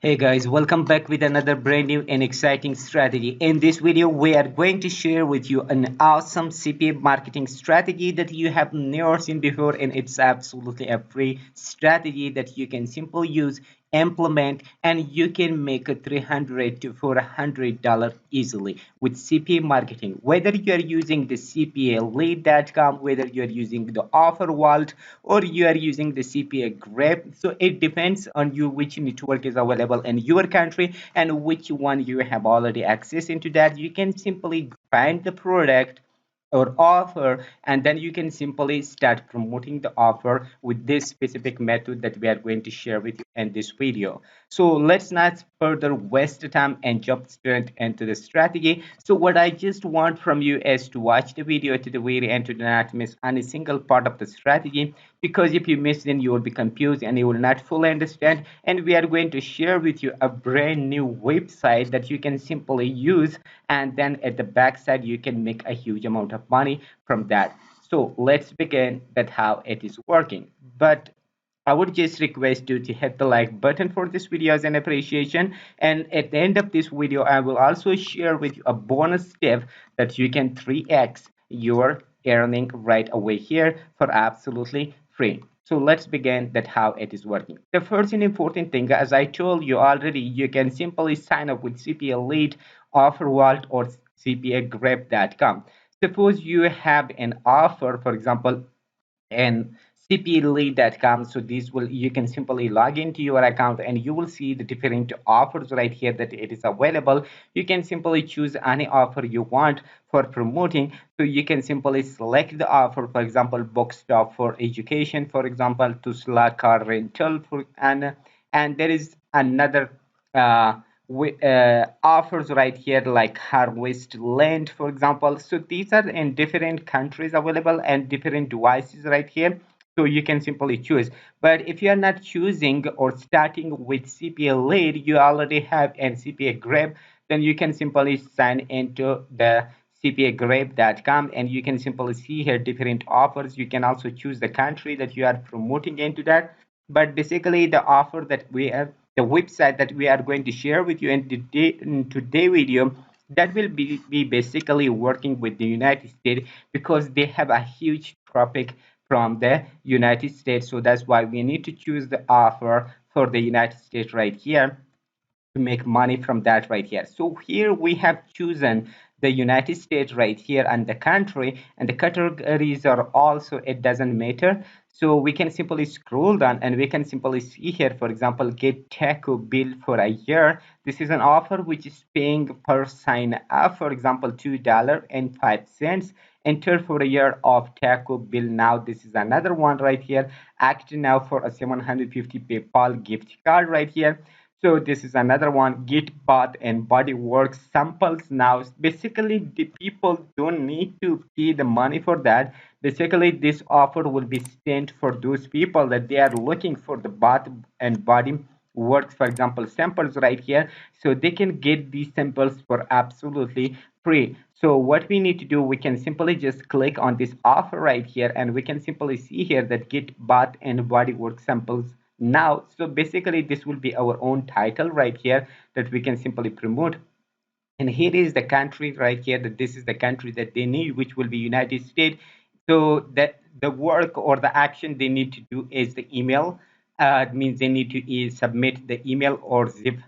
Hey guys, welcome back with another brand new and exciting strategy. In this video, we are going to share with you an awesome CPA marketing strategy that you have never seen before, and it's absolutely a free strategy that you can simply use, implement, and you can make a $300 to $400 easily with CPA marketing. Whether you are using the CPA whether you are using the offer vault, or you are using the CPAGrip. So it depends on you which network is available in your country and which one you have already access into that. You can simply find the product or offer, and then you can simply start promoting the offer with this specific method that we are going to share with you in this video. So let's not further waste the time and jump straight into the strategy. So what I just want from you is to watch the video to the very end, to not miss any single part of the strategy, because if you miss, then you will be confused and you will not fully understand. And we are going to share with you a brand new website that you can simply use, and then at the back side you can make a huge amount of money from that. So let's begin that how it is working. But I would just request you to hit the like button for this video as an appreciation. And at the end of this video, I will also share with you a bonus tip that you can 3x your earning right away here for absolutely free. So let's begin that how it is working. The first and important thing, as I told you already, you can simply sign up with CPA Lead, Offer Vault, or CPAGrip.com. Suppose you have an offer, for example, and CPLead.com. So these will, you can simply log into your account and you will see the different offers right here that it is available. You can simply choose any offer you want for promoting. So you can simply select the offer, for example, book stop for education, for example, to select car rental for, and there is another offers right here like harvest land, for example. So these are in different countries available and different devices right here, so you can simply choose. But if you are not choosing or starting with CPA lead, you already have an CPAGrip, then you can simply sign into the CPAGrip.com and you can simply see here different offers. You can also choose the country that you are promoting into that. But basically the offer that we have, the website that we are going to share with you in today's video, that will be basically working with the United States, because they have a huge traffic from the United States. So that's why we need to choose the offer for the United States right here to make money from that right here. So here we have chosen the United States right here and the country, and the categories are also, it doesn't matter. So we can simply scroll down and we can simply see here, for example, get taco bill for a year. This is an offer which is paying per sign up, for example, $2.05. Enter for a year of taco bill now. This is another one right here. Act now for a 750 PayPal gift card right here. So this is another one, get bath and body works samples now. Basically, the people don't need to pay the money for that. Basically, this offer will be sent for those people that they are looking for the bath and body works, for example, samples right here. So they can get these samples for absolutely free. So what we need to do, we can simply just click on this offer right here and we can simply see here that get bath and body work samples now. So basically this will be our own title right here that we can simply promote. And here is the country right here, that this is the country that they need, which will be United States. So that the work or the action they need to do is the email. It means they need to submit the email or zip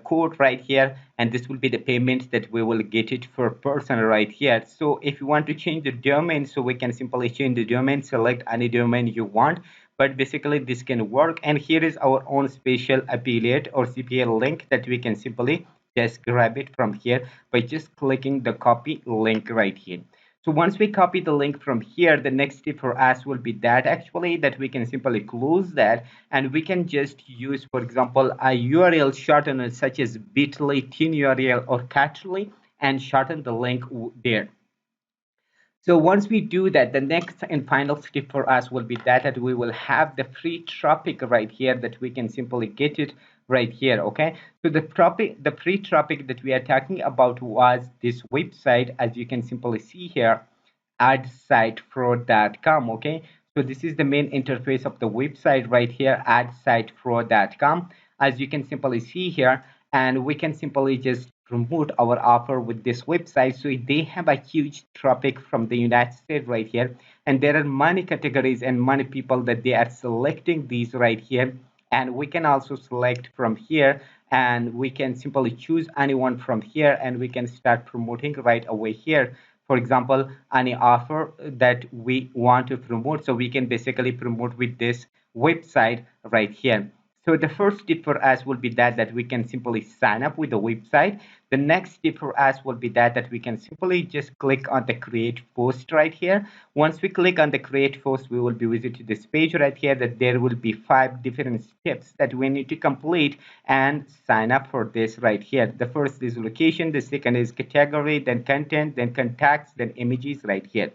code right here, and this will be the payment that we will get it for person right here. So if you want to change the domain, so we can simply change the domain, select any domain you want. But basically this can work, and here is our own special affiliate or CPA link that we can simply just grab it from here by just clicking the copy link right here. So once we copy the link from here, the next step for us will be that actually that we can simply close that, and we can just use, for example, a URL shortener such as bit.ly, URL, or cat.ly, and shorten the link there. So once we do that, the next and final step for us will be that we will have the free traffic right here that we can simply get it right here. Okay, so the free traffic that we are talking about was this website, as you can simply see here, adsitefraud.com. Okay, so this is the main interface of the website right here, adsitefraud.com. as you can simply see here, and we can simply just promote our offer with this website. So they have a huge traffic from the United States right here, and there are many categories and many people that they are selecting these right here. And we can also select from here, and we can simply choose anyone from here, and we can start promoting right away here. For example, any offer that we want to promote, so we can basically promote with this website right here. So the first step for us will be that we can simply sign up with the website. The next step for us will be that we can simply just click on the create post right here. Once we click on the create post, we will be visited this page right here, that there will be 5 different steps that we need to complete and sign up for this right here. The first is location, the second is category, then content, then contacts, then images right here.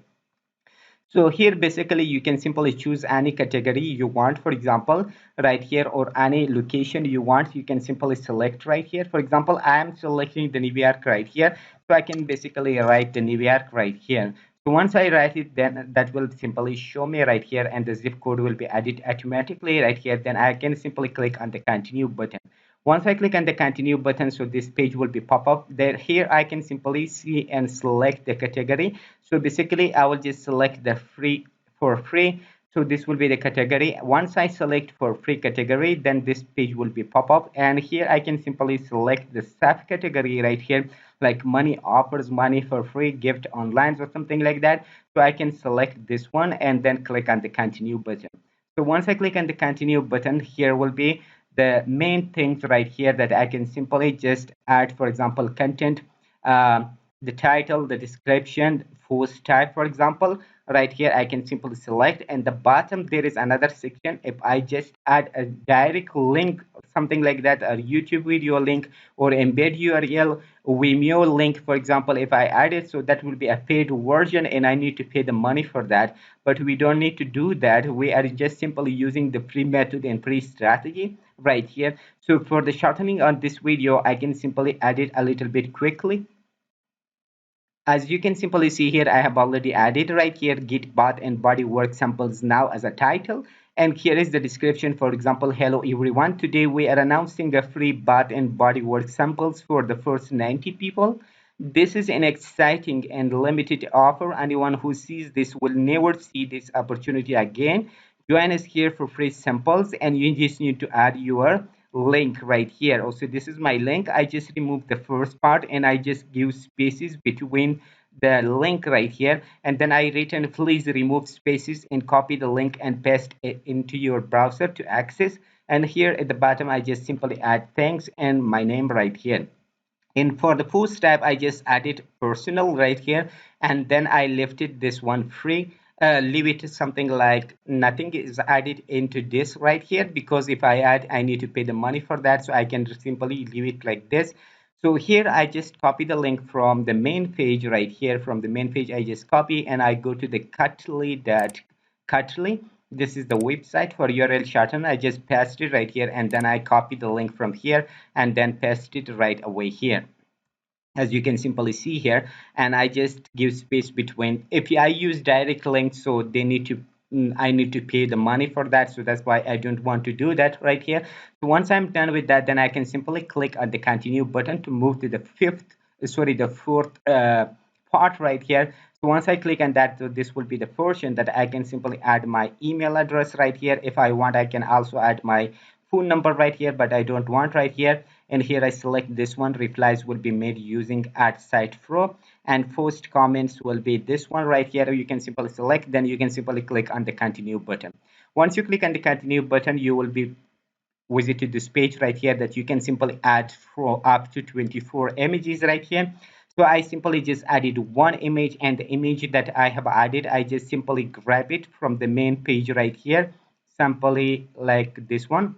So here basically you can simply choose any category you want, for example, right here, or any location you want. You can simply select right here. For example, I am selecting the New York right here. So I can basically write the New York right here. So once I write it, then that will simply show me right here, and the zip code will be added automatically right here. Then I can simply click on the continue button. Once I click on the continue button, so this page will be pop up there. Here I can simply see and select the category. So basically I will just select the free for free. So this will be the category. Once I select for free category, then this page will be pop up, and here I can simply select the subcategory right here, like money offers, money for free, gift online, or something like that. So I can select this one and then click on the continue button. So once I click on the continue button, here will be the main things right here that I can simply just add, for example, content, the title, the description, post type, for example. Right here I can simply select, and the bottom there is another section. If I just add a direct link, something like that, a YouTube video link, or embed URL, Vimeo link, for example, if I add it, so that will be a paid version and I need to pay the money for that. But we don't need to do that. We are just simply using the free method and free strategy right here. So for the shortening on this video, I can simply add it a little bit quickly. As you can simply see here, I have already added right here Git bath and body work samples now as a title. And here is the description. For example, hello everyone. Today we are announcing a free bath and body work samples for the first 90 people. This is an exciting and limited offer. Anyone who sees this will never see this opportunity again. Join us here for free samples, and you just need to add your link right here. Also, this is my link. I just removed the first part and I just give spaces between the link right here, and then I written please remove spaces and copy the link and paste it into your browser to access. And here at the bottom I just simply add thanks and my name right here. And for the post type, I just added personal right here, and then I lifted this one free. Leave it something like nothing is added into this right here, because if I add, I need to pay the money for that. So I can simply leave it like this. So here I just copy the link from the main page right here. From the main page, I just copy and I go to the 𝐶𝐍𝐈𝐐𝐤. This is the website for URL shorten. I just paste it right here, and then I copy the link from here and then paste it right away here, as you can simply see here. And I just give space between. If I use direct links, so they need to I need to pay the money for that, so that's why I don't want to do that right here. So once I'm done with that, then I can simply click on the continue button to move to the fourth part right here. So once I click on that, so this will be the portion that I can simply add my email address right here. If I want, I can also add my phone number right here, but I don't want right here. And here I select this one. Replies will be made using @site_pro, and post comments will be this one right here. You can simply select, then you can simply click on the continue button. Once you click on the continue button, you will be visited this page right here that you can simply add for up to 24 images right here. So I simply just added one image, and the image that I have added, I just simply grab it from the main page right here, simply like this one.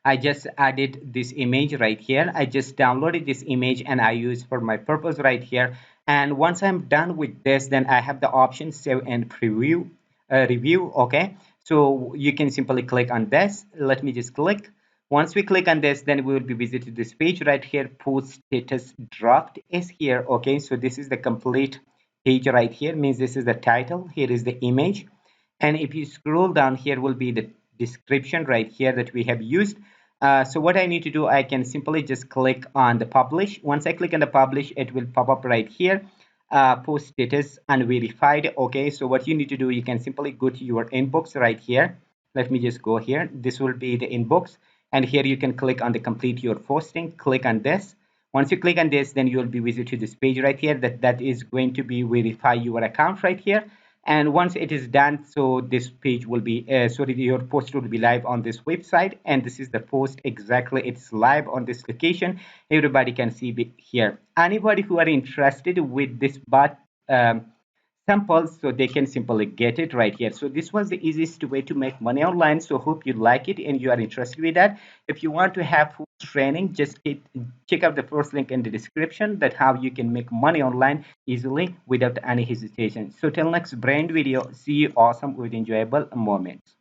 I just added this image right here. I just downloaded this image and I use for my purpose right here. And once I'm done with this, then I have the option save and preview review. Okay, so you can simply click on this. Let me just click. Once we click on this, then we will be visited this page right here. Post status draft is here. Okay, so this is the complete page right here. Means this is the title. Here is the image, and if you scroll down, here will be the description right here that we have used. So what I need to do, I can simply just click on the publish. Once I click on the publish, it will pop up right here. Post status unverified. Okay, so what you need to do, you can simply go to your inbox right here. Let me just go here. This will be the inbox, and here you can click on the complete your posting. Click on this. Once you click on this, then you will be visited to this page right here. That is going to be verify your account right here. And once it is done, so this page will be sorry, your post will be live on this website, and this is the post exactly. It's live on this location. Everybody can see it here. Anybody who are interested with this bot samples, so they can simply get it right here. So this was the easiest way to make money online. So hope you like it and you are interested with that. If you want to have full training, just check out the first link in the description, that how you can make money online easily without any hesitation. So till next brand video, see you awesome with enjoyable moments.